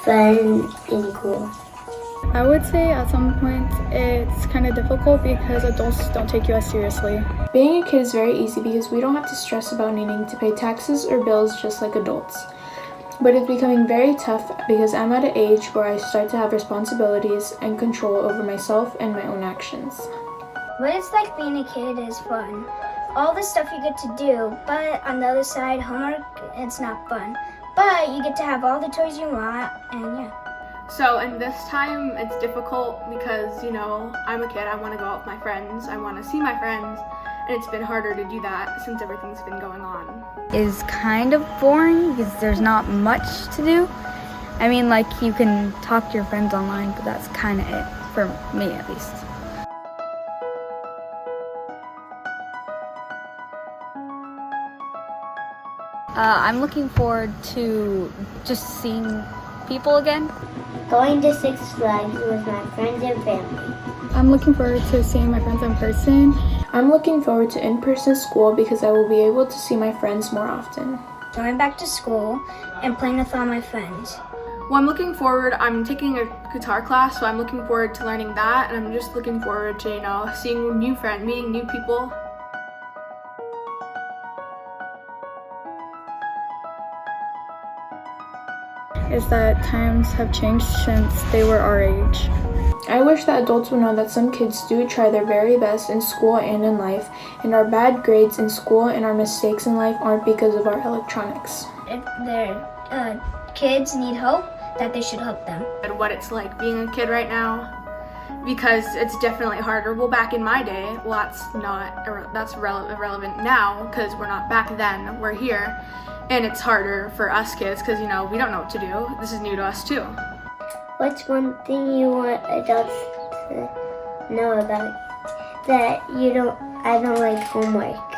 fun and cool. I would say at some point it's kind of difficult because adults don't take you as seriously. Being a kid is very easy because we don't have to stress about needing to pay taxes or bills just like adults. But it's becoming very tough because I'm at an age where I start to have responsibilities and control over myself and my own actions. What it's like being a kid is fun. All the stuff you get to do, but on the other side, homework, it's not fun. But you get to have all the toys you want, and yeah. So in this time, it's difficult because, I'm a kid, I want to go out with my friends, I want to see my friends, and it's been harder to do that since everything's been going on. Is kind of boring because there's not much to do. I mean, like, you can talk to your friends online, but that's kind of it, for me at least. I'm looking forward to just seeing people again. Going to Six Flags with my friends and family. I'm looking forward to seeing my friends in person. I'm looking forward to in-person school because I will be able to see my friends more often. Going back to school and playing with all my friends. Well, I'm looking forward, I'm taking a guitar class, so I'm looking forward to learning that, and I'm just looking forward to, seeing new friends, meeting new people. Is that times have changed since they were our age. I wish that adults would know that some kids do try their very best in school and in life, and our bad grades in school and our mistakes in life aren't because of our electronics. If their kids need hope, that they should help them. And what it's like being a kid right now, because it's definitely harder. Well, back in my day, that's irrelevant now because we're not back then, we're here. And it's harder for us kids because, we don't know what to do. This is new to us too. What's one thing you want adults to know about that I don't like homework?